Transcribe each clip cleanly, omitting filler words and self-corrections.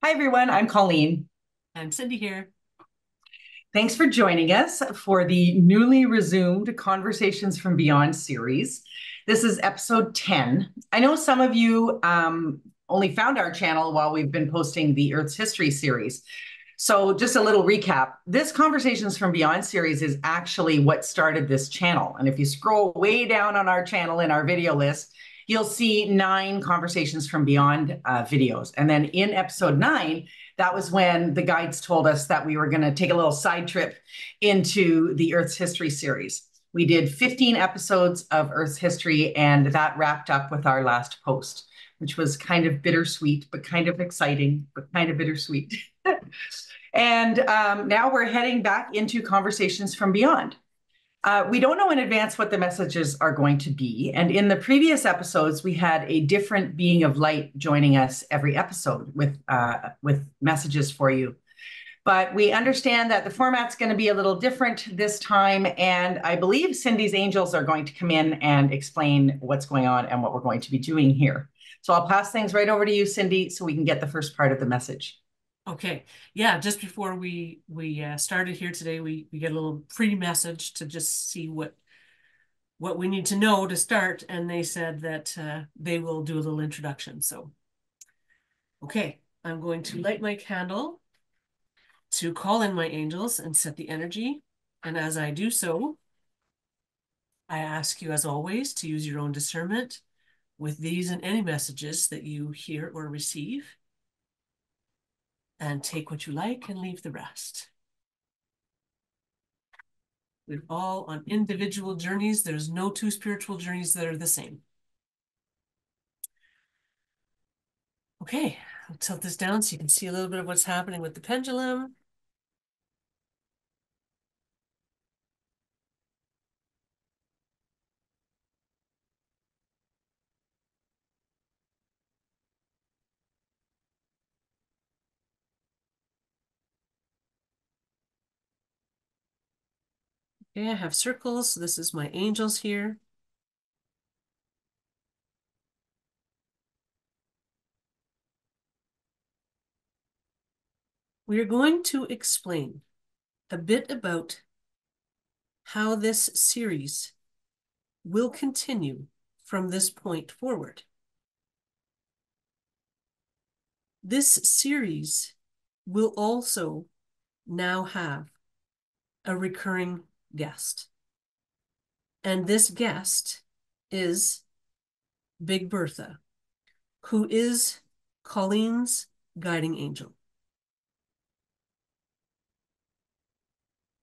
Hi, everyone. I'm Colleen. I'm Cindy here. Thanks for joining us for the newly resumed Conversations from Beyond series. This is episode 10. I know some of you only found our channel while we've been posting the Earth's History series. So, just a little recap. This Conversations from Beyond series is actually what started this channel. And if you scroll way down on our channel in our video list, you'll see 9 Conversations from Beyond videos. And then in episode 9, that was when the guides told us that we were going to take a little side trip into the Earth's History series. We did 15 episodes of Earth's History, and that wrapped up with our last post, which was kind of bittersweet, but kind of exciting, but kind of bittersweet. And now we're heading back into Conversations from Beyond. We don't know in advance what the messages are going to be. And in the previous episodes, we had a different being of light joining us every episode with messages for you. But we understand that the format's going to be a little different this time. And I believe Cindy's angels are going to come in and explain what's going on and what we're going to be doing here. So I'll pass things right over to you, Cindy, so we can get the first part of the message. Okay, yeah, just before we started here today, we get a little pre-message to just see what we need to know to start, and they said that they will do a little introduction. So, okay, I'm going to light my candle to call in my angels and set the energy. And as I do so, I ask you, as always, to use your own discernment with these and any messages that you hear or receive, and take what you like and leave the rest. We're all on individual journeys. There's no two spiritual journeys that are the same. Okay, I'll tilt this down so you can see a little bit of what's happening with the pendulum. Okay, I have circles. So this is my angels here. We are going to explain a bit about how this series will continue from this point forward. This series will also now have a recurring guest. And this guest is Big Bertha, who is Colleen's guiding angel.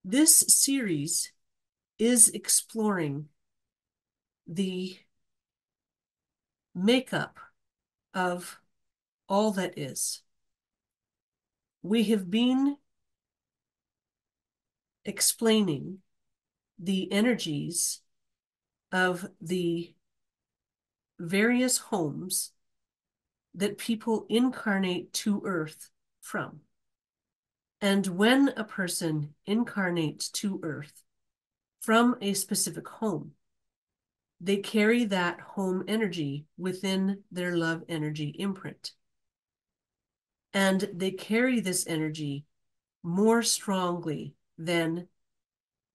This series is exploring the makeup of all that is. We have been explaining the energies of the various homes that people incarnate to Earth from. And when a person incarnates to Earth from a specific home, they carry that home energy within their love energy imprint. And they carry this energy more strongly than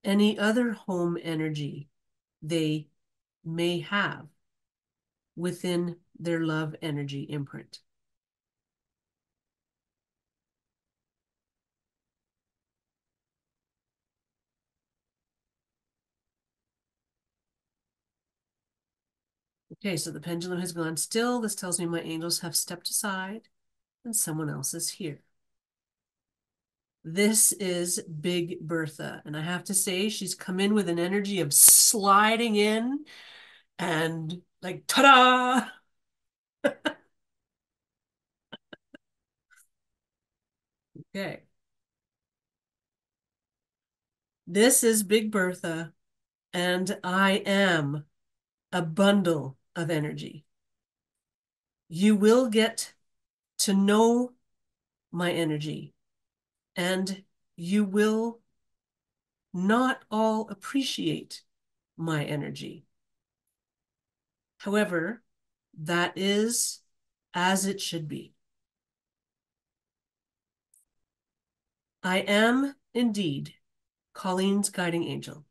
any other home energy they may have within their love energy imprint. Okay, so the pendulum has gone still. This tells me my angels have stepped aside and someone else is here. This is Big Bertha, and I have to say she's come in with an energy of sliding in and like, ta-da! Okay. This is Big Bertha, and I am a bundle of energy. You will get to know my energy, and you will not all appreciate my energy. However, that is as it should be. I am indeed Colleen's guiding angel,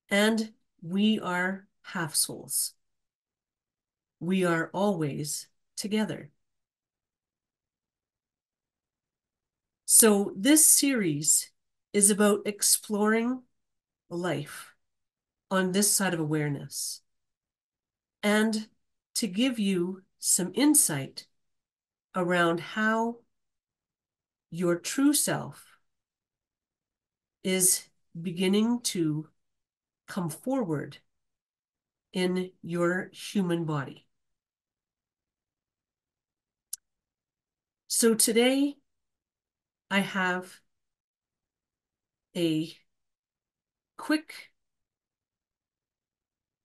and we are half souls. We are always together. So this series is about exploring life on this side of awareness and to give you some insight around how your true self is beginning to come forward in your human body. So today I have a quick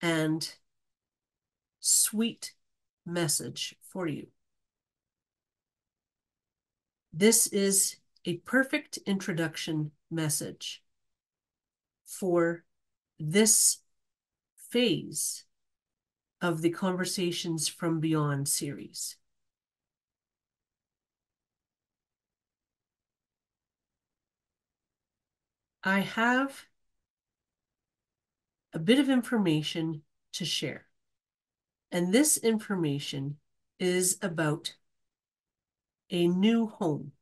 and sweet message for you. This is a perfect introduction message for this phase of the Conversations from Beyond series. I have a bit of information to share, and this information is about a new home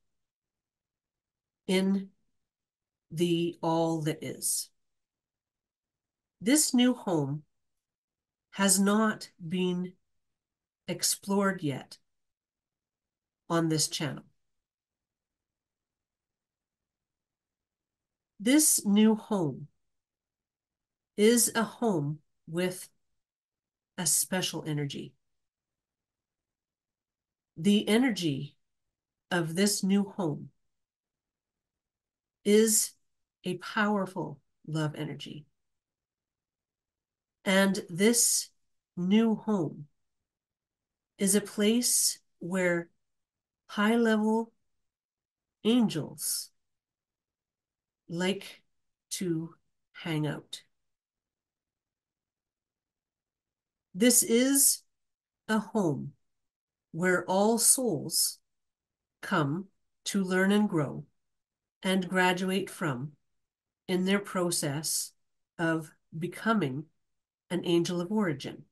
in the all that is. This new home has not been explored yet on this channel. This new home is a home with a special energy. The energy of this new home is a powerful love energy. And this new home is a place where high-level angels like to hang out. This is a home where all souls come to learn and grow and graduate from in their process of becoming an angel of origin.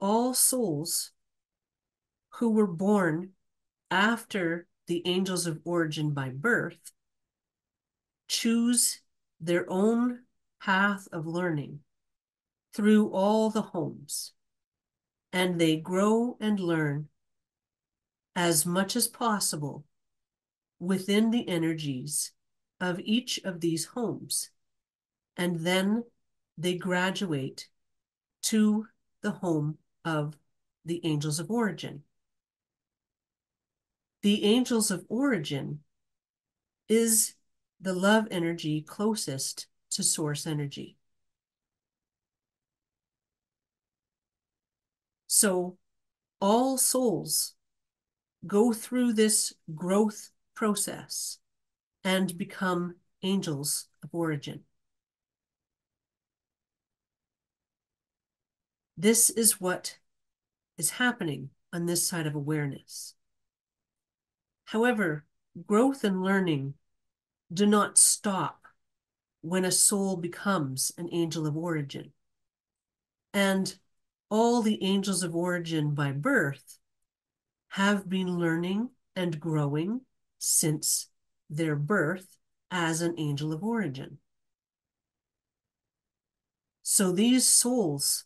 All souls who were born after the angels of origin by birth choose their own path of learning through all the homes, and they grow and learn as much as possible within the energies of each of these homes, and then they graduate to the home of the angels of origin. The angels of origin is the love energy closest to source energy. So all souls go through this growth process and become angels of origin. This is what is happening on this side of awareness. However, growth and learning do not stop when a soul becomes an angel of origin. And all the angels of origin by birth have been learning and growing since their birth as an angel of origin. So these souls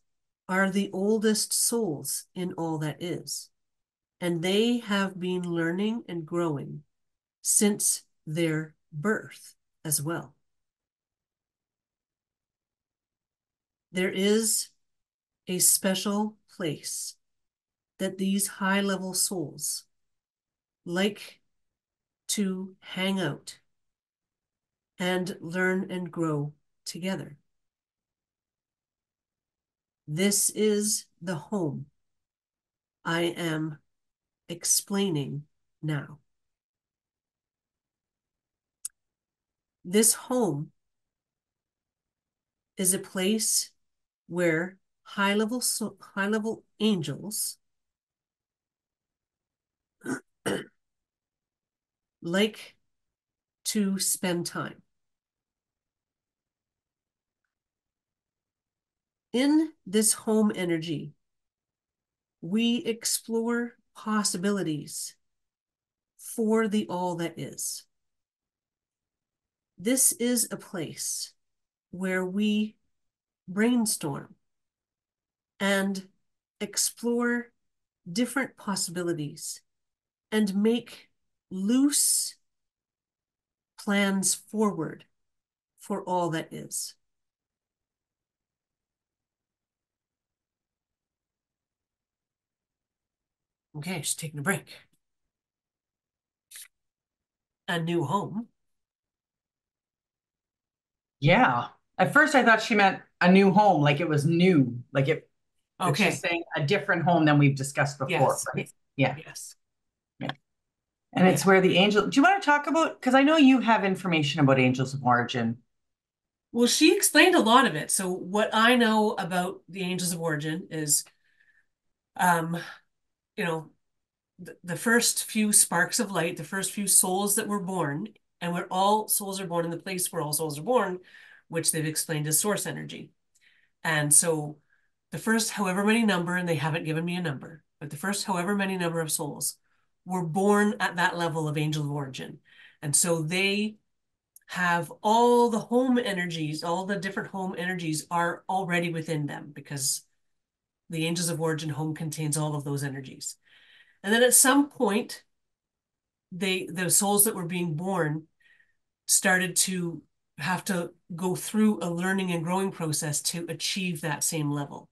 are the oldest souls in all that is, and they have been learning and growing since their birth as well. There is a special place that these high-level souls like to hang out and learn and grow together. This is the home I am explaining now. This home is a place where high-level angels like to spend time. In this home energy, we explore possibilities for the all that is. This is a place where we brainstorm and explore different possibilities and make loose plans forward for all that is. Okay, she's taking a break. A new home. Yeah. At first, I thought she meant a new home, like it was new, like it. But she's Okay. saying a different home than we've discussed before, Yes. right? Yeah. Yes. Yeah. And it's Yeah. where the angel. Do you want to talk about? Because I know you have information about angels of origin. Well, she explained a lot of it. So what I know about the angels of origin is, um, you know, the first few sparks of light, the first few souls that were born, and where all souls are born in the place where all souls are born, which they've explained as source energy. And so the first however many number, and they haven't given me a number, but the first however many number of souls were born at that level of angel of origin. And so they have all the home energies, all the different home energies are already within them because the angels of origin home contains all of those energies. And then at some point, the souls that were being born started to have to go through a learning and growing process to achieve that same level.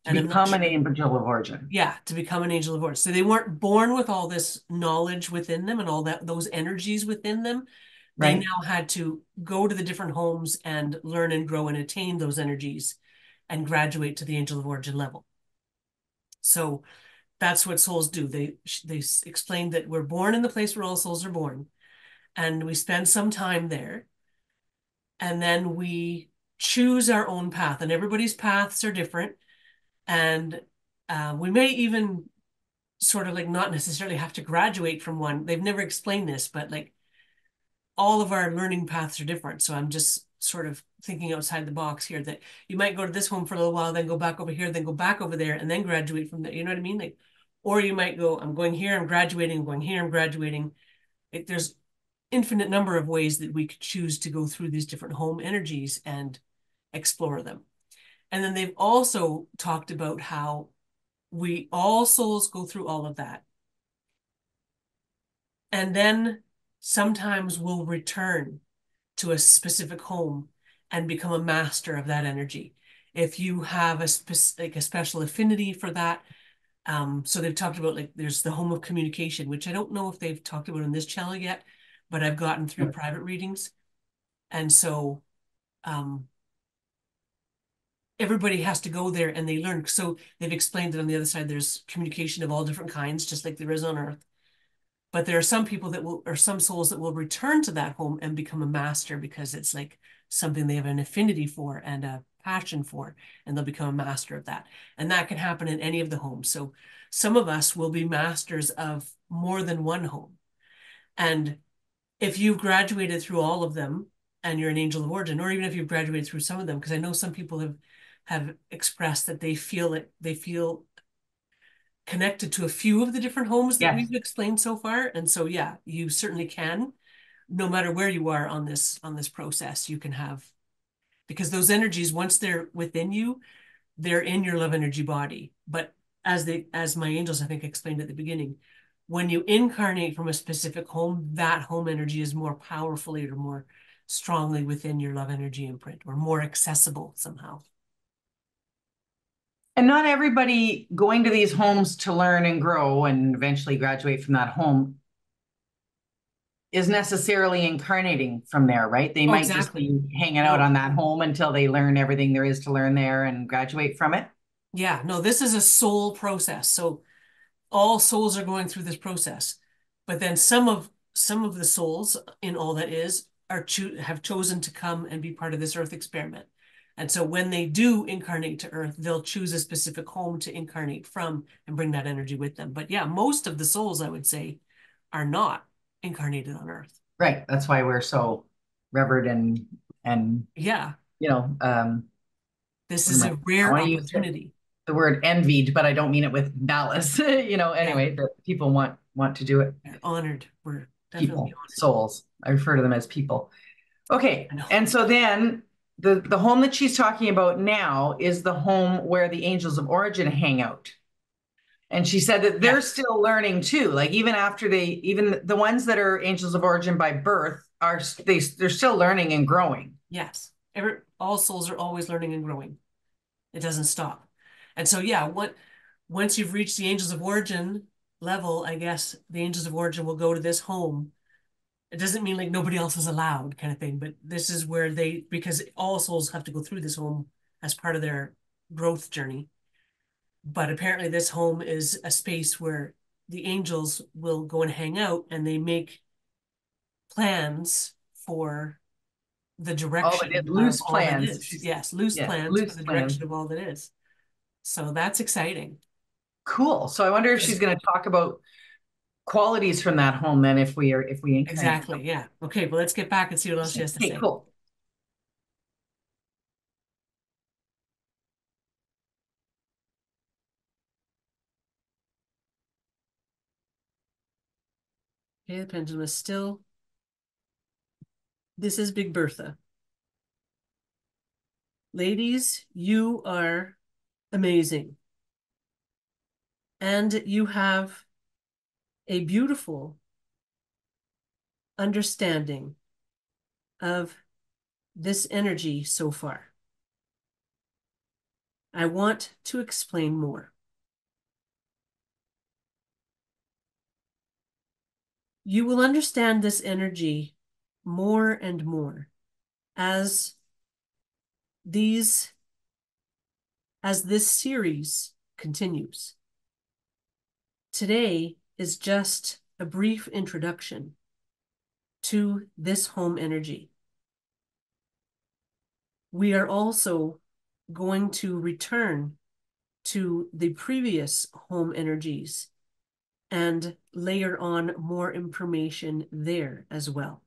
To And I'm not become an sure, angel of origin, yeah, to become an angel of origin. So they weren't born with all this knowledge within them and all that those energies within them. They right? now had to go to the different homes and learn and grow and attain those energies and graduate to the angel of origin level. So that's what souls do. They explained that we're born in the place where all souls are born, and we spend some time there, and then we choose our own path. And everybody's paths are different, and we may even sort of like not necessarily have to graduate from one. They've never explained this, but like all of our learning paths are different. So I'm just sort of thinking outside the box here that you might go to this home for a little while, then go back over here, then go back over there, and then graduate from there. You know what I mean? Like, or you might go, I'm going here, I'm graduating, I'm going here, I'm graduating. There's infinite number of ways that we could choose to go through these different home energies and explore them. And then they've also talked about how we all souls go through all of that. And then sometimes we'll return to a specific home and become a master of that energy. If you have like a special affinity for that, so they've talked about like there's the home of communication, which I don't know if they've talked about in this channel yet, but I've gotten through private readings. And so everybody has to go there and they learn. So they've explained that on the other side, there's communication of all different kinds, just like there is on Earth. But there are some people that will, or some souls that will return to that home and become a master because it's like something they have an affinity for and a passion for, and they'll become a master of that. And that can happen in any of the homes. So some of us will be masters of more than one home. And if you've graduated through all of them and you're an angel of origin, or even if you've graduated through some of them, because I know some people have expressed that they feel connected to a few of the different homes that Yes. we've explained so far. And so, yeah, you certainly can, no matter where you are on this process, you can have, because those energies, once they're within you, they're in your love energy body. But as my angels, I think, explained at the beginning, when you incarnate from a specific home, that home energy is more powerfully or more strongly within your love energy imprint or more accessible somehow. And not everybody going to these homes to learn and grow and eventually graduate from that home is necessarily incarnating from there, right? They Oh, might just exactly. be hanging out No. on that home until they learn everything there is to learn there and graduate from it. Yeah, no, this is a soul process. So all souls are going through this process, but then some of the souls in all that is have chosen to come and be part of this earth experiment. And so when they do incarnate to earth, they'll choose a specific home to incarnate from and bring that energy with them. But yeah, most of the souls, I would say, are not incarnated on Earth. Right. That's why we're so revered and Yeah, you know, this what am is I? a I rare want to use opportunity. the word envied, but I don't mean it with malice. Yeah, Anyway, that people want to do it. we're honored. We're definitely People, honored. souls. I refer to them as people. Okay. I know. And so then the home that she's talking about now is the home where the angels of origin hang out. And she said that they're Yes. still learning too. Like even after even the ones that are angels of origin by birth they're still learning and growing. Yes. All souls are always learning and growing. It doesn't stop. And so, yeah, once you've reached the angels of origin level, I guess the angels of origin will go to this home. It doesn't mean like nobody else is allowed kind of thing, but this is where because all souls have to go through this home as part of their growth journey. But apparently, this home is a space where the angels will go and hang out and they make plans for the All it is direction of loose all that plans. is. Yes, loose Yeah, plans for loose the plans. direction of all that is. So that's exciting. Cool. So I wonder if she's going to talk about qualities from that home then if we incarnate. Exactly. Yeah. Okay, well, let's get back and see what else she has to Okay, say. cool. Okay, the pendulum is still. This is Big Bertha. Ladies, you are amazing. And you have a beautiful understanding of this energy so far. I want to explain more. You will understand this energy more and more as these as this series continues. Today is just a brief introduction to this home energy. We are also going to return to the previous home energies and layer on more information there as well.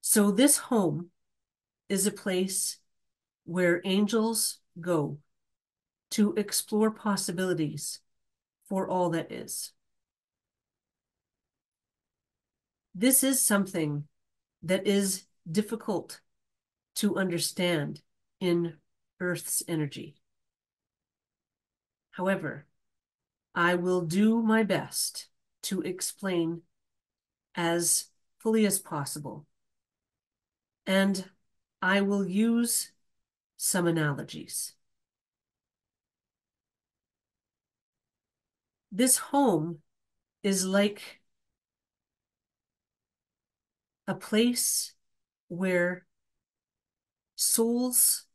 So this home is a place where angels go to explore possibilities for all that is. This is something that is difficult to understand in Earth's energy. However, I will do my best to explain as fully as possible, and I will use some analogies. This home is like a place where souls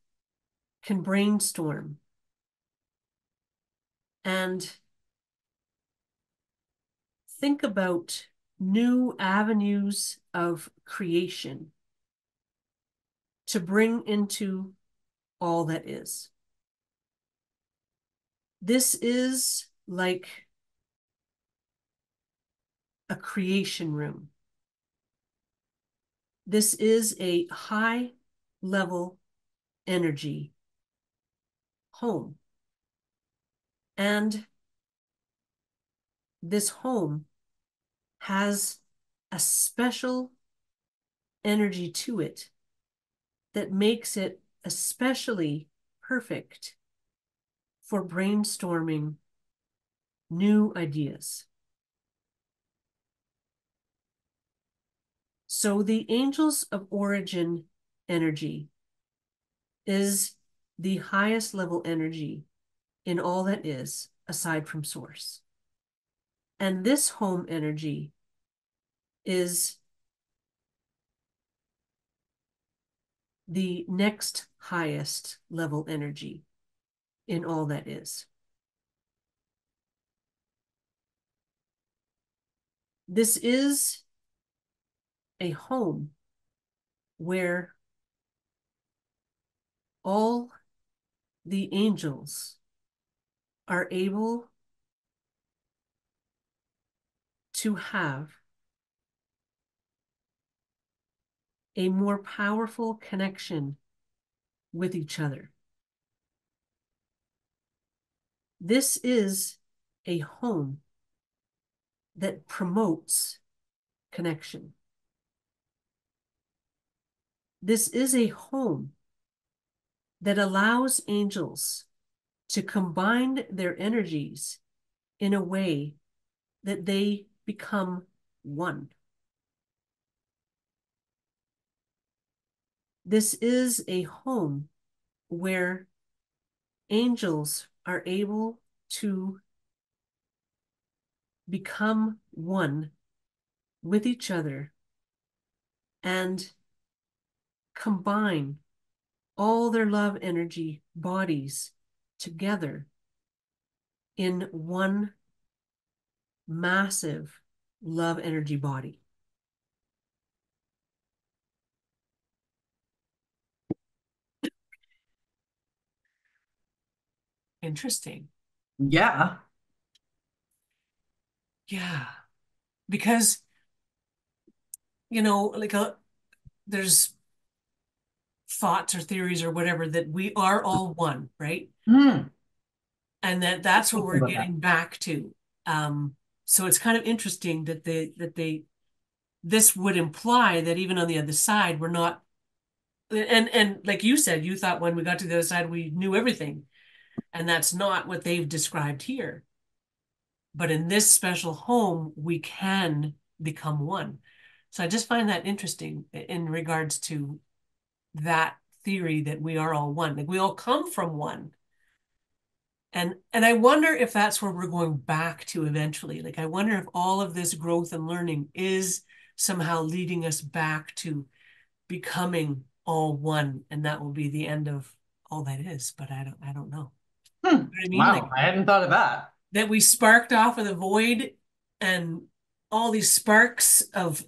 can brainstorm and think about new avenues of creation to bring into all that is. This is like a creation room. This is a high level energy home. And this home has a special energy to it that makes it especially perfect for brainstorming new ideas. So the angels of origin energy is the highest level energy in all that is aside from source. And this home energy is the next highest level energy in all that is. This is a home where all the angels are able to have a more powerful connection with each other. This is a home that promotes connection. This is a home that allows angels to combine their energies in a way that they become one. This is a home where angels are able to become one with each other and combine all their love energy bodies together in one massive love energy body. Interesting. Yeah. Yeah. Because, you know, like there's thoughts or theories or whatever that we are all one, right? Hmm. And that's what Thinking we're about that. getting back to. So it's kind of interesting that this would imply that even on the other side, we're not, and like you said, you thought when we got to the other side, we knew everything. And that's not what they've described here. But in this special home, we can become one. So I just find that interesting in regards to that theory that we are all one. Like we all come from one. And I wonder if that's where we're going back to eventually. Like I wonder if all of this growth and learning is somehow leading us back to becoming all one, and that will be the end of all that is. But I don't know. Hmm. You know what I mean? Wow, Like I hadn't thought of that. that we sparked off of the void and all these sparks of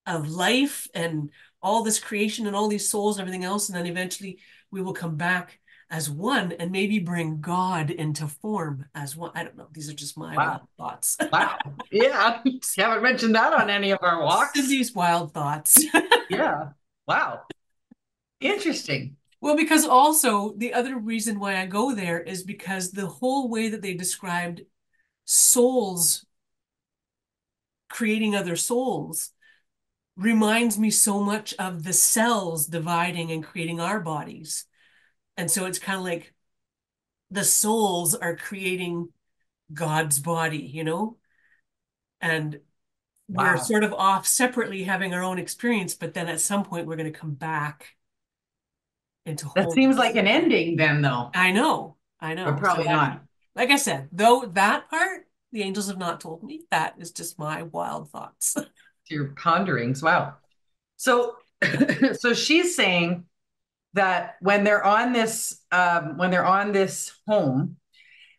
life and all this creation and all these souls and everything else, and then eventually we will come back as one and maybe bring God into form as one. I don't know. These are just my Wow. wild thoughts. Wow. Yeah. Haven't mentioned that on any of our walks. Cindy's wild thoughts. Yeah. Wow. Interesting. Well, because also the other reason why I go there is because the whole way that they described souls creating other souls reminds me so much of the cells dividing and creating our bodies. And so it's kind of like the souls are creating God's body, you know? And we're Wow. sort of off separately having our own experience, but then at some point we're going to come back into That seems like wholeness. an ending then, though, I but know. So probably not. like I said, though that part, the angels have not told me. That is just my wild thoughts. To your ponderings. Wow. So, so she's saying that when they're on this home,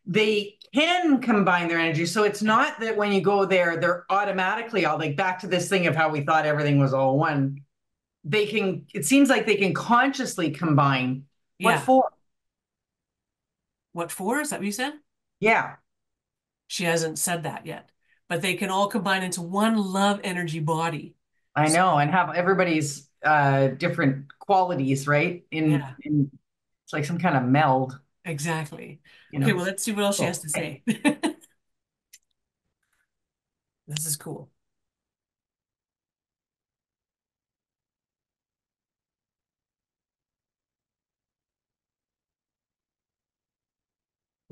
they can combine their energy. So it's not that when you go there, they're automatically all like back to this thing of how we thought everything was all one. They can, it seems like they can consciously combine. What Yeah. for? What for? Is that what you said? Yeah, She hasn't said that yet. But they can all combine into one love energy body. I So, know, and have everybody's different qualities, right? yeah, In it's like some kind of meld, exactly. you Okay, know. well, let's see what else she has Cool. to say. This is cool.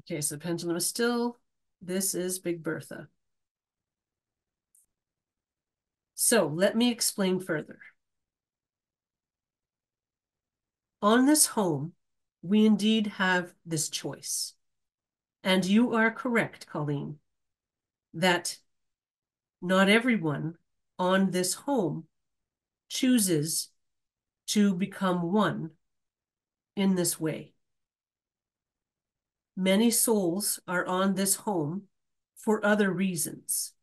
Okay, so the pendulum is still. This is Big Bertha. So let me explain further. On this home, we indeed have this choice. And you are correct, Colleen, that not everyone on this home chooses to become one in this way. Many souls are on this home for other reasons.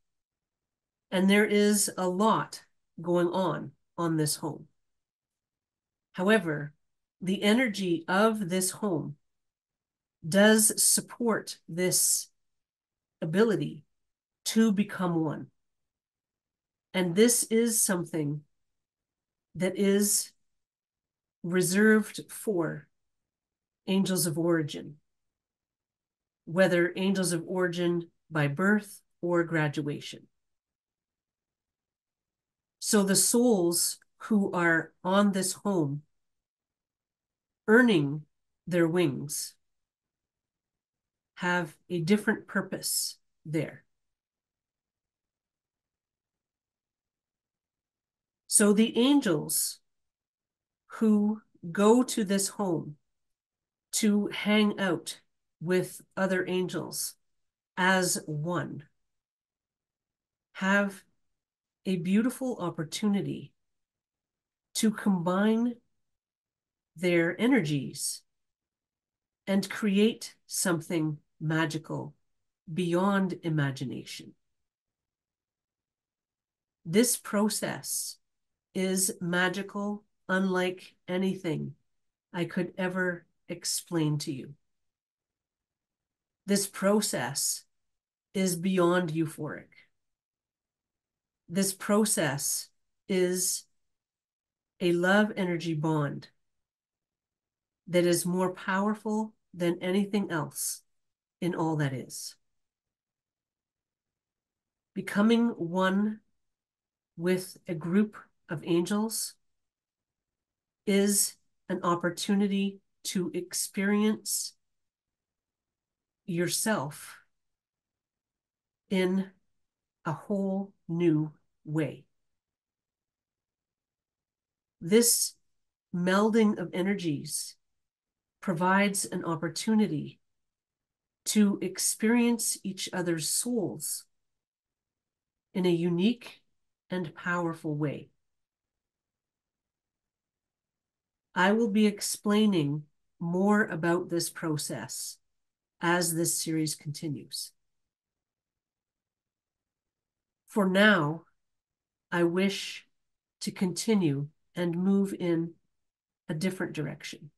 And there is a lot going on this home. However, the energy of this home does support this ability to become one. And this is something that is reserved for angels of origin, whether angels of origin by birth or graduation. So the souls who are on this home earning their wings have a different purpose there. So the angels who go to this home to hang out with other angels as one have a beautiful opportunity to combine their energies and create something magical beyond imagination. This process is magical, unlike anything I could ever explain to you. This process is beyond euphoric. This process is a love energy bond that is more powerful than anything else in all that is. Becoming one with a group of angels is an opportunity to experience yourself in a whole new way. This melding of energies provides an opportunity to experience each other's souls in a unique and powerful way. I will be explaining more about this process as this series continues. For now, I wish to continue and move in a different direction.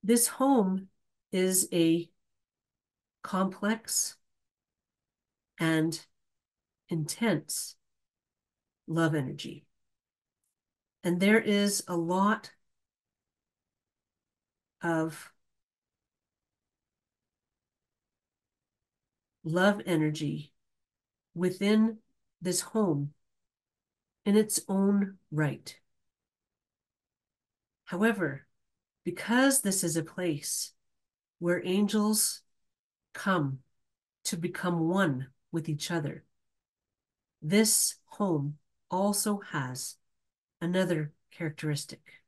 This home is a complex and intense love energy. And there is a lot of love energy within this home in its own right. However, because this is a place where angels come to become one with each other, this home also has another characteristic.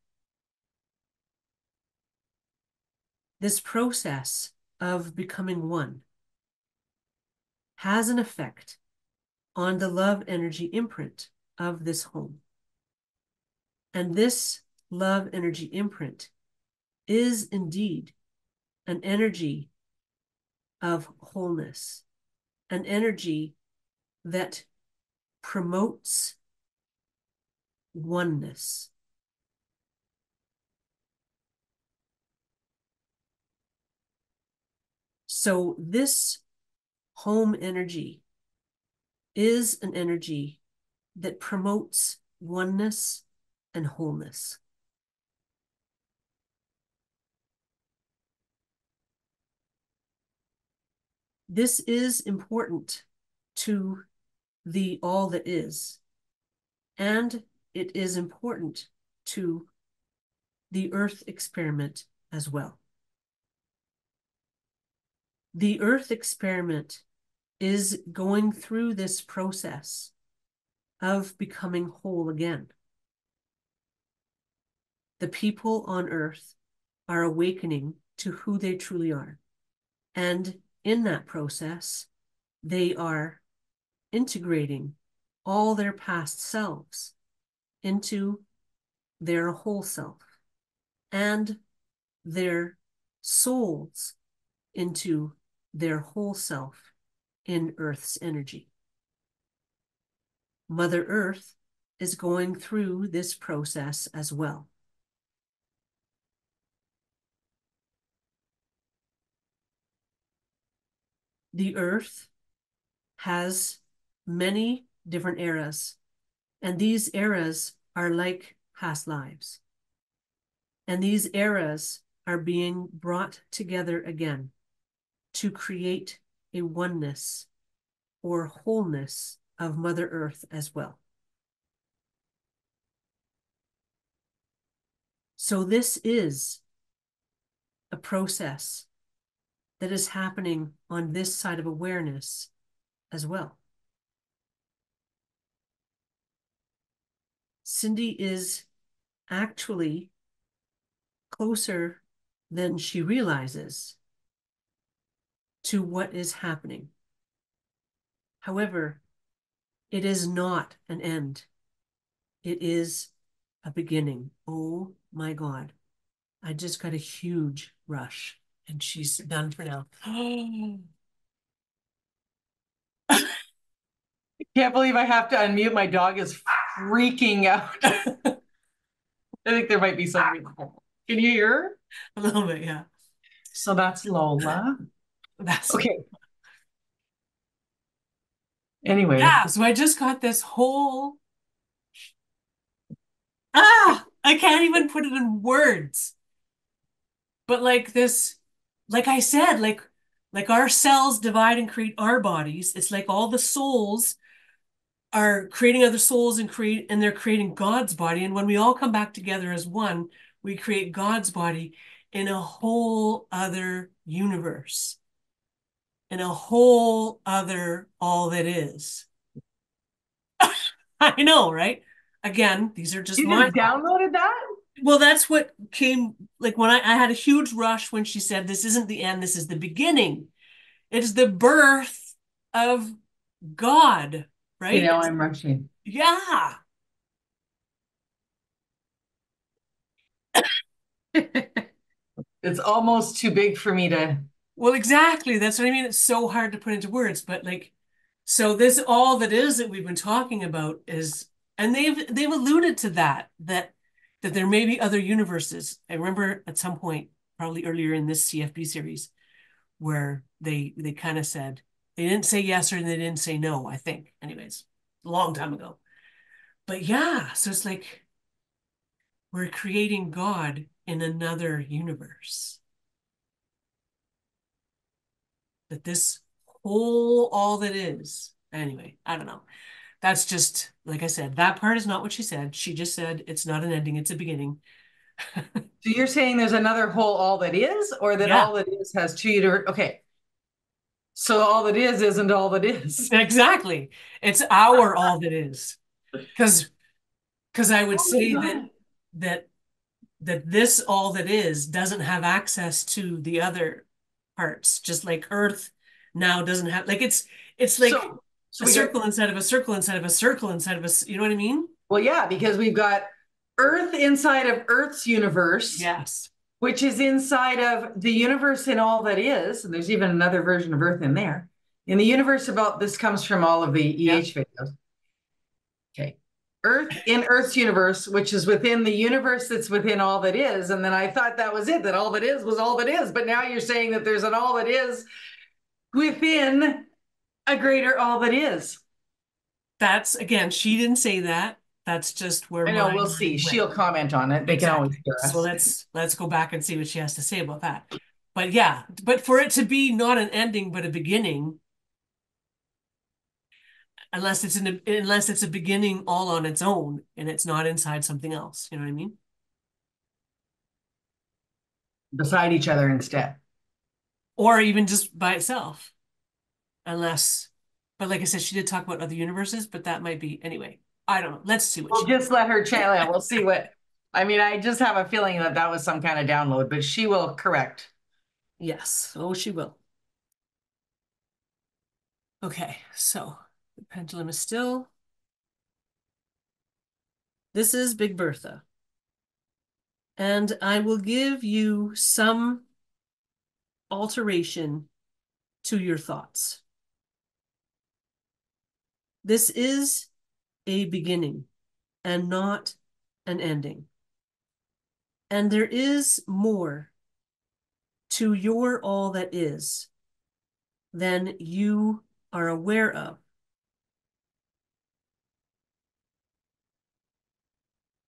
This process of becoming one has an effect on the love energy imprint of this home. And this love energy imprint is indeed an energy of wholeness, an energy that promotes oneness. So this home energy is an energy that promotes oneness and wholeness. This is important to the all that is, and it is important to the Earth experiment as well. The Earth experiment is going through this process of becoming whole again. The people on Earth are awakening to who they truly are. And in that process, they are integrating all their past selves into their whole self and their souls into their whole self in Earth's energy. Mother Earth is going through this process as well. the earth has many different eras, and these eras are like past lives. And these eras are being brought together again to create a oneness or wholeness of Mother Earth as well. So this is a process that is happening on this side of awareness as well. Cindy is actually closer than she realizes to what is happening. However, it is not an end. It is a beginning. Oh my God. I just got a huge rush and she's done for now. Can't believe I have to unmute. My dog is freaking out. I think there might be something. Can you hear her? A little bit, yeah. So that's Lola. That's okay. Anyway. Yeah, so I just got this whole I can't even put it in words. But like this, like I said, like our cells divide and create our bodies. It's like all the souls are creating other souls and they're creating God's body. And when we all come back together as one, we create God's body in a whole other universe, in a whole other all that is. I know, right? Again, these are just You my just downloaded that? Well, that's what came like when I had a huge rush when she said, "This isn't the end, this is the beginning." It's the birth of God, Okay, right? now I'm rushing. Yeah. It's almost too big for me to. Well, exactly. That's what I mean. It's so hard to put into words, but like, so this all that is that we've been talking about is, and they've alluded to that there may be other universes. I remember at some point, probably earlier in this CFB series, where they kind of said they didn't say yes or they didn't say no, I think. Anyways, a long time ago. But yeah, so it's like we're creating God in another universe. That this whole all that is. Anyway, I don't know. That's just like I said, that part is not what she said. She just said it's not an ending, it's a beginning. So you're saying there's another whole all that is, or that Yeah, all that is has two universe? Okay. So all that is isn't all that is. exactly. It's our all that is. Because I would Oh my say that God. that that this all that is doesn't have access to the other parts, just like Earth now doesn't have like it's like So a we got, circle inside of a circle inside of a circle inside of a, you know what I mean? well, yeah, because we've got Earth inside of Earth's universe, Yes. which is inside of the universe in all that is. And there's even another version of Earth in there. In the universe about this comes from all of the Yep. EH videos. Okay. Earth in Earth's universe, which is within the universe that's within all that is. And then I thought that was it, that all that is was all that is. But now you're saying that there's an all that is within a greater all that is. That's again, she didn't say that. That's just where I know, my we'll see. mind went. She'll comment on it. They can always Exactly. hear So us. let's go back and see what she has to say about that. But yeah, but for it to be not an ending but a beginning, unless it's a beginning all on its own and it's not inside something else. You know what I mean? Beside each other instead. Or even just by itself. Unless, but like I said, she did talk about other universes, but that might be anyway. I don't know. Let's see what We'll she. just let her channel it. We'll see what. I mean, I just have a feeling that that was some kind of download, but she will correct. Yes. Oh, she will. Okay, so the pendulum is still. This is Big Bertha. And I will give you some alteration to your thoughts. This is a beginning and not an ending. And there is more to your all that is than you are aware of.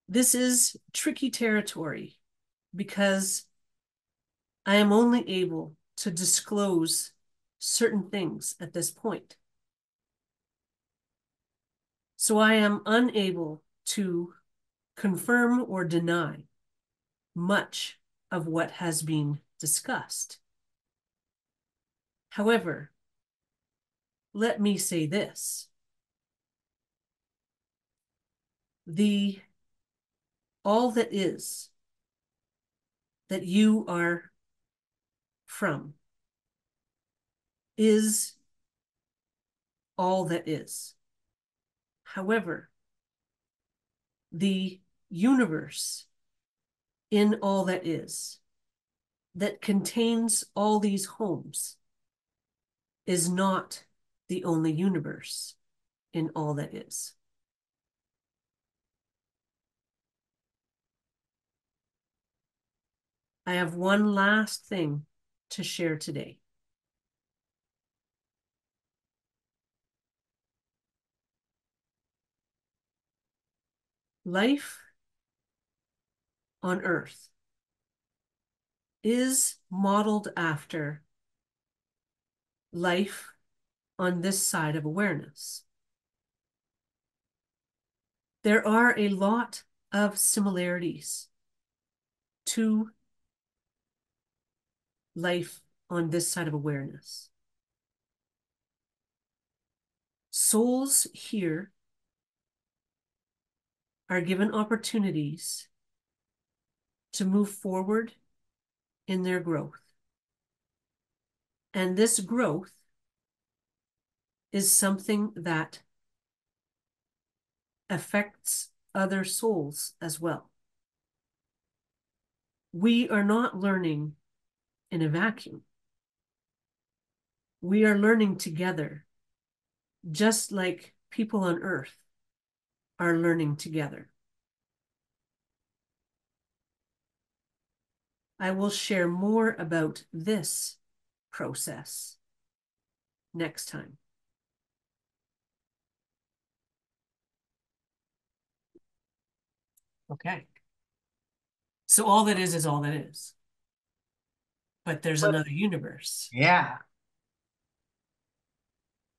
This is tricky territory because I am only able to disclose certain things at this point. So I am unable to confirm or deny much of what has been discussed. However, let me say this. The all that is that you are from is all that is. However, the universe in all that is, that contains all these homes, is not the only universe in all that is. I have one last thing to share today. Life on Earth is modeled after life on this side of awareness. There are a lot of similarities to life on this side of awareness. Souls here are given opportunities to move forward in their growth. And this growth is something that affects other souls as well. We are not learning in a vacuum. We are learning together, just like people on Earth are learning together. I will share more about this process next time. Okay. So all that is all that is. But there's another universe. Yeah.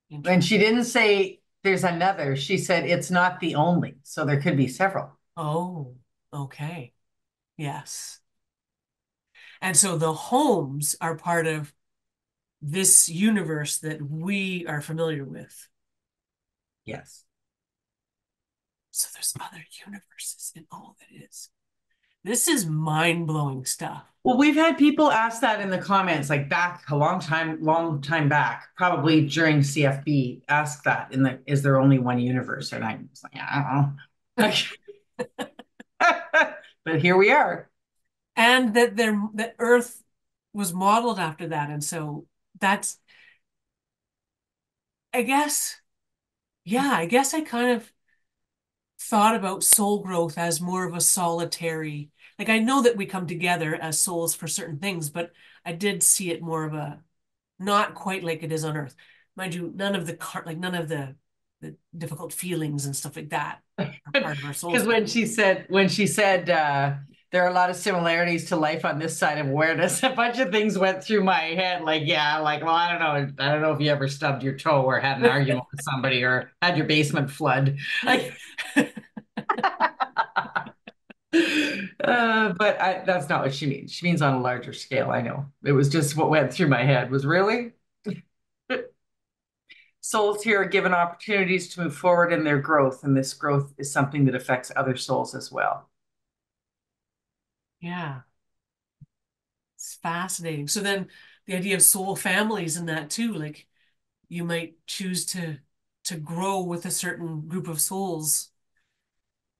And she didn't say there's another. She said it's not the only. So there could be several. Oh, okay. Yes. And so the homes are part of this universe that we are familiar with. Yes. So there's other universes in all that is. This is mind-blowing stuff. Well, we've had people ask that in the comments, like back a long time back, probably during CFB, ask that in the, is there only one universe? And I was like, yeah, I don't know. But here we are. And that Earth was modeled after that. And so that's, I guess, yeah, I guess I kind of thought about soul growth as more of a solitary, like I know that we come together as souls for certain things, but I did see it more of a, not quite like it is on Earth. Mind you, none of the difficult feelings and stuff like that are part of our soul's. Because when she said there are a lot of similarities to life on this side of awareness, a bunch of things went through my head. Like, yeah, like, well, I don't know if you ever stubbed your toe or had an argument with somebody or had your basement flood. Like, that's not what she means. She means on a larger scale. I know. It was just what went through my head was really souls here are given opportunities to move forward in their growth, and this growth is something that affects other souls as well. Yeah, it's fascinating. So then the idea of soul families and that too, like you might choose to grow with a certain group of souls.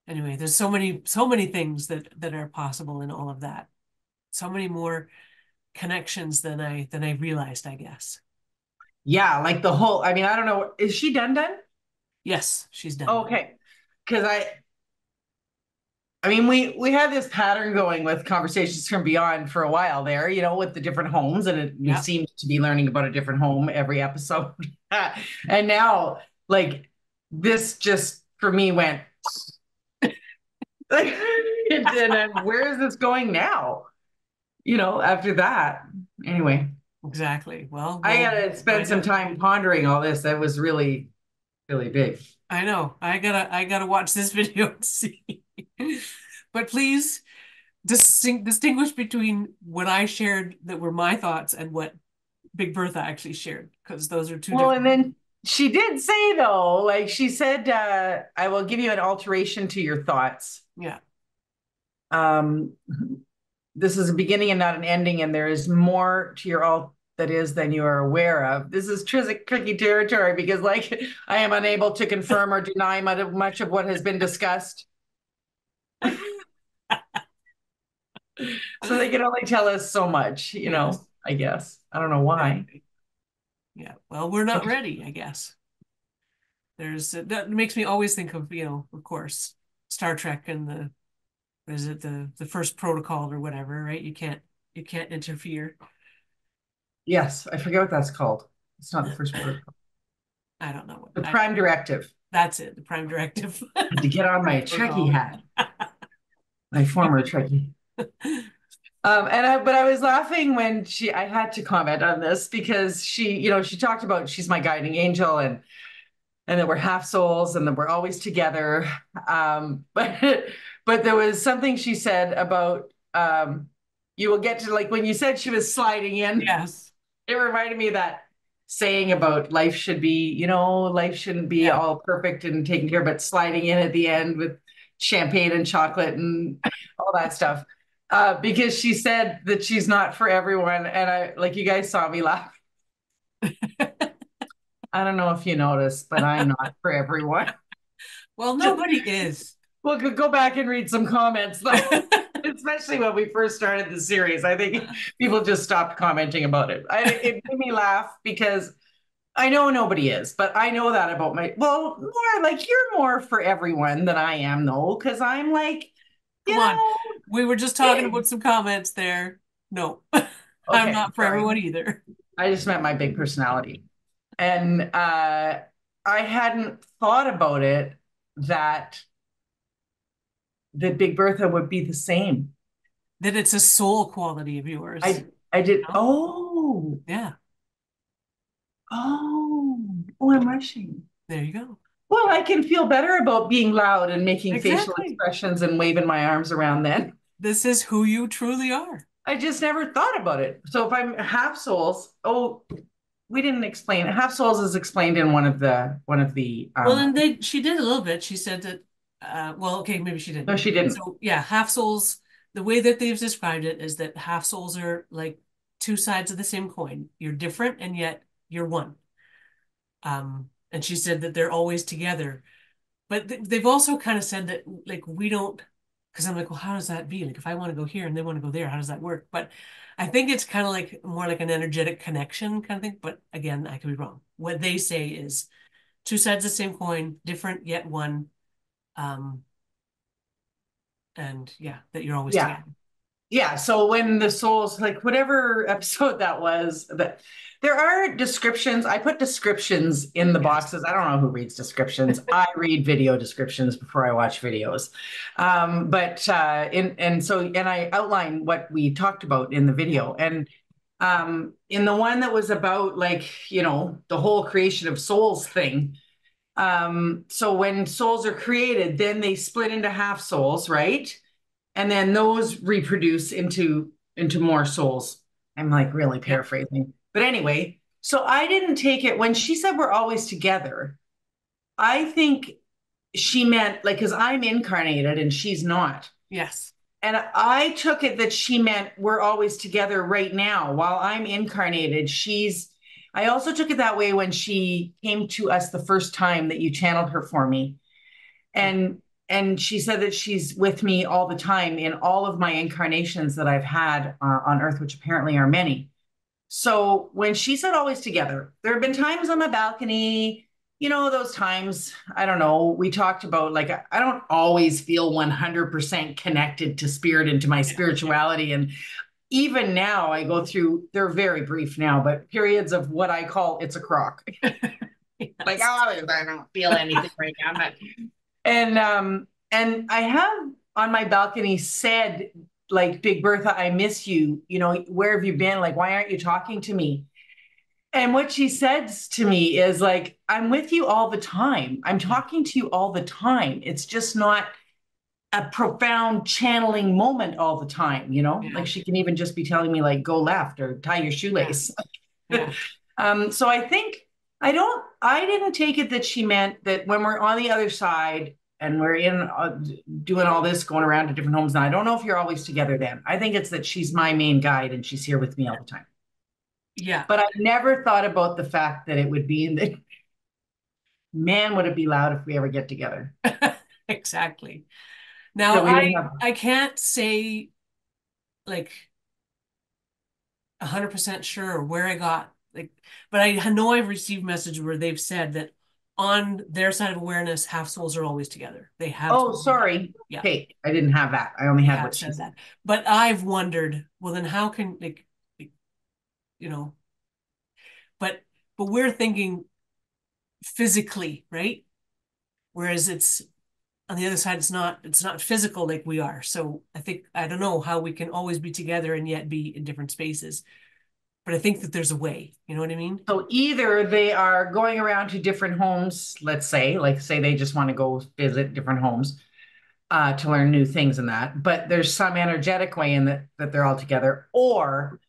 Anyway, there's so many things that are possible in all of that. So many more connections than I realized, I guess. Yeah, like the whole, I mean, I don't know. Is she done? Yes, she's done. Okay. Because I mean, we had this pattern going with conversations from beyond for a while there, with the different homes, and we Yeah, seemed to be learning about a different home every episode. And now, like, this just for me went like, and then where is this going now? After that. Anyway, exactly. Well, I we'll gotta spend find some out. time pondering all this. That was really, really big. I know. I gotta watch this video and see. But please distinguish between what I shared that were my thoughts and what Big Bertha actually shared, because those are two Well, and different. then she did say though, like she said, I will give you an alteration to your thoughts. Yeah. Um, this is a beginning and not an ending, and there is more to your all that is than you are aware of. This is tricky territory because, like, I am unable to confirm or deny much of what has been discussed. So they can only tell us so much, Yes. I guess. I don't know why. Exactly. Yeah. Well, we're not ready, I guess. That makes me always think of, of course, Star Trek and the first protocol or whatever, right? You can't interfere. Yes, I forget what that's called. It's not the first protocol. I don't know what The prime directive. that's it, the prime directive. I had to get on my Trekkie Protocol. hat, my former Trekkie. But I was laughing when I had to comment on this because she talked about she's my guiding angel and that we're half souls and that we're always together. But there was something she said about you will get to, like, when you said she was sliding in, Yes. it reminded me of that saying about life shouldn't be Yeah. all perfect and taken care of, but sliding in at the end with champagne and chocolate and all that stuff. Because she said that she's not for everyone. And like, you guys saw me laugh. I don't know if you noticed, but I'm not for everyone. Well, nobody is. Well, go back and read some comments though, especially when we first started the series. I think people just stopped commenting about it. It made me laugh because I know nobody is, but I know that about more like you're more for everyone than I am, though, because I'm like, you Come on. know, We were just talking about some comments there. No, I'm okay, not for sorry. everyone either. I just meant my big personality. And I hadn't thought about it that Big Bertha would be the same. That it's a soul quality of yours. I did. No? Oh, Yeah, I'm rushing. there you go. Well, I can feel better about being loud and making facial Exactly. expressions and waving my arms around then. This is who you truly are. I just never thought about it. So if I'm half souls, we didn't explain. Half souls is explained in one of the Well, and she did a little bit. She said that, well, okay, maybe she no, didn't. she didn't. So yeah, half souls, the way that they've described it is that half souls are like two sides of the same coin. You're different and yet you're one. And she said that they're always together. But they've also kind of said that, like, we don't, because I'm like, well, how does that be? Like, if I want to go here and they want to go there, how does that work? But I think it's kind of like more like an energetic connection kind of thing. But again, I could be wrong. What they say is two sides of the same coin, different yet one. Um, and yeah, that you're always Yeah. together. Yeah. So when the souls, like whatever episode that was, that there are descriptions. I put descriptions in the Yes. boxes. I don't know who reads descriptions. I read video descriptions before I watch videos. And I outline what we talked about in the Yeah. video. And in the one that was about, like, the whole creation of souls thing. So when souls are created, then they split into half souls, right? And then those reproduce into more souls. I'm like really Yep. paraphrasing. But anyway, so I didn't take it when she said we're always together. I think she meant, like, because I'm incarnated and she's not. Yes. And I took it that she meant we're always together right now while I'm incarnated. I also took it that way when she came to us the first time that you channeled her for me. Yeah. And she said that she's with me all the time in all of my incarnations that I've had on Earth, which apparently are many. So when she said always together, there have been times on my balcony, those times, I don't know, we talked about like, I don't always feel 100% connected to spirit and to my Yeah. spirituality. And even now, I go through, they're very brief now, but periods of what I call it's a crock. Like, Yes. oh, I don't feel anything right now. And I have on my balcony said, like, Big Bertha, I miss you. Where have you been? Like, why aren't you talking to me? And what she says to me is like, I'm with you all the time. I'm Yeah. talking to you all the time. It's just not a profound channeling moment all the time, Yeah. Like she can even just be telling me like, go left or tie your Yeah. shoelace. Yeah. So I think I didn't take it that she meant that when we're on the other side and we're in doing all this, going around to different homes. Now, I don't know if you're always together then. I think it's that she's my main guide and she's here with me all the time. Yeah. But I never thought about the fact that it would be in the man, would it be loud if we ever get together? Exactly. Now So we don't have. I can't say like 100% sure where I got like, but I know I've received messages where they've said that on their side of awareness, half souls are always together. They have Oh, told me that. sorry. Yeah, Okay, I didn't have that. I only they had have what she said said. that. But I've wondered, well, then how can like, you know, but we're thinking physically, right? Whereas it's on the other side, it's not physical like we are. So I think I don't know how we can always be together and yet be in different spaces. But I think that there's a way. You know what I mean? So either they are going around to different homes, let's say, like say they just want to go visit different homes to learn new things and that, but there's some energetic way in that they're all together, or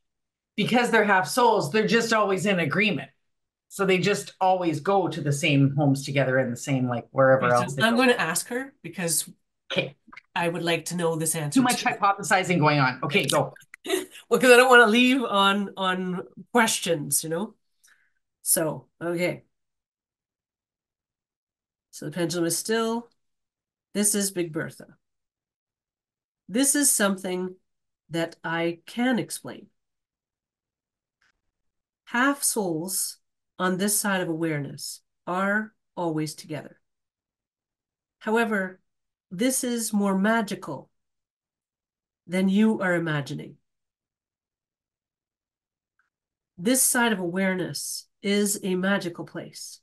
because they're half souls, they're just always in agreement. So they just always go to the same homes together and the same like wherever Okay, so else they I'm go. going to ask her because Okay, I would like to know this too answer much too. hypothesizing going on. Okay, go. Well, because I don't want to leave on questions, you know? So, okay. So the pendulum is still. This is Big Bertha. This is something that I can explain. Half souls on this side of awareness are always together. However, this is more magical than you are imagining. This side of awareness is a magical place,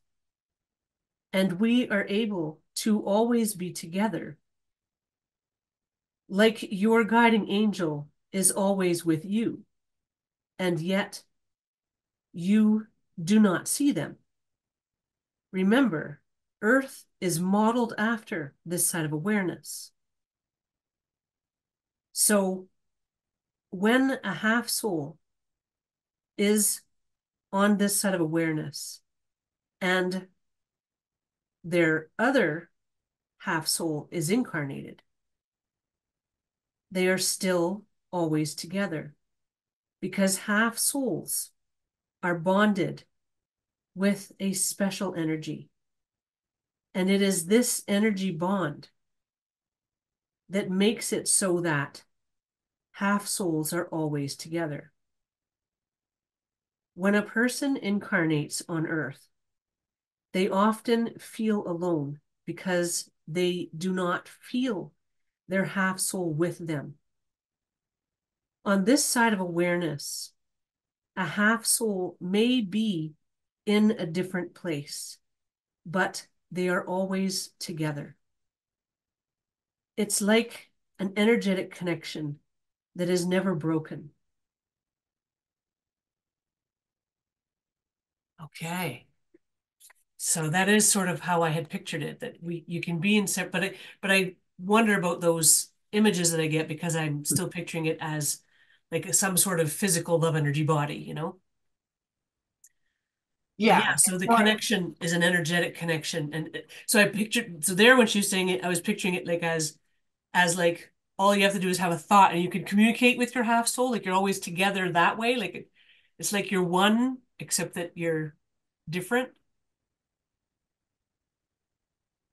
and we are able to always be together. Like your guiding angel is always with you, and yet you do not see them. Remember, Earth is modeled after this side of awareness. So when a half soul is on this side of awareness and their other half soul is incarnated, they are still always together because half souls are bonded with a special energy. And it is this energy bond that makes it so that half souls are always together. When a person incarnates on Earth, they often feel alone because they do not feel their half soul with them. On this side of awareness, a half soul may be in a different place, but they are always together. It's like an energetic connection that is never broken. Okay. So that is sort of how I had pictured it, that you can be in separate, but I wonder about those images that I get because I'm still picturing it as like some sort of physical love energy body, you know? But Yeah, yeah, so it's the not. connection is an energetic connection. And so I pictured, so there when she was saying it, I was picturing it like as like all you have to do is have a thought and you can communicate with your half soul, like you're always together that way. Like it's like you're one, except that you're different,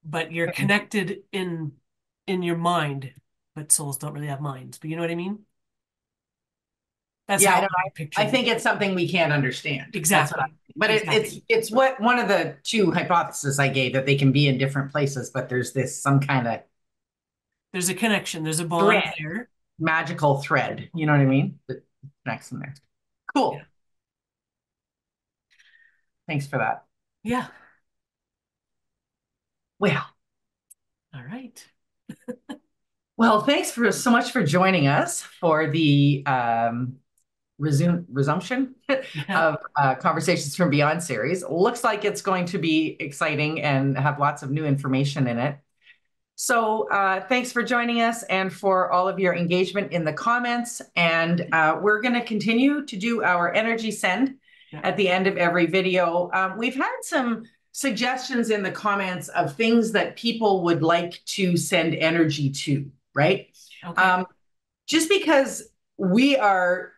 but you're connected in your mind. But souls don't really have minds, but you know what I mean? That's Yeah, I how don't I know. I pictured it. think it's something we can't understand. That's what I Exactly. but Exactly. it's what one of the two hypotheses I gave, that they can be in different places, but there's this some kind of There's a connection. There's a bond thread, there. magical thread. You know what I mean? That connects them there. Yeah. Cool. Thanks for that. Yeah. Well, All right. thanks for so much for joining us for the resumption Yeah. of Conversations from Beyond series. Looks like it's going to be exciting and have lots of new information in it. So thanks for joining us and for all of your engagement in the comments. And we're going to continue to do our energy send Yeah. at the end of every video. We've had some suggestions in the comments of things that people would like to send energy to, right? Okay. Just because we are,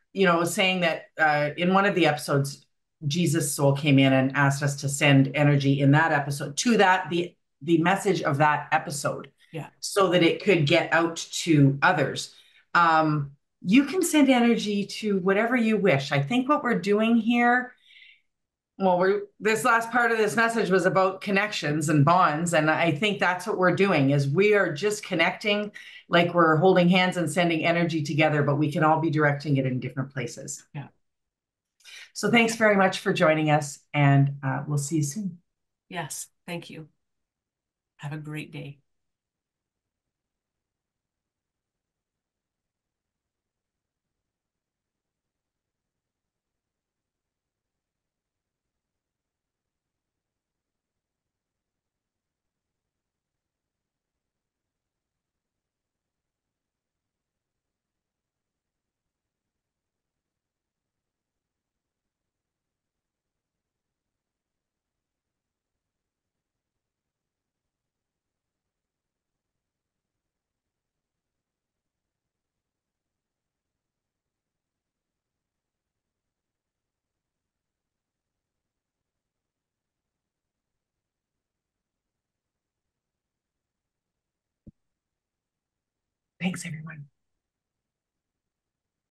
saying that in one of the episodes, Jesus' soul came in and asked us to send energy in that episode to the message of that episode, Yeah. so that it could get out to others. You can send energy to whatever you wish. I think what we're doing here, this last part of this message was about connections and bonds, and I think that's what we're doing, is we are just connecting, like we're holding hands and sending energy together, but we can all be directing it in different places. Yeah. So thanks very much for joining us, and we'll see you soon. Yes. Thank you. Have a great day. Thanks, everyone.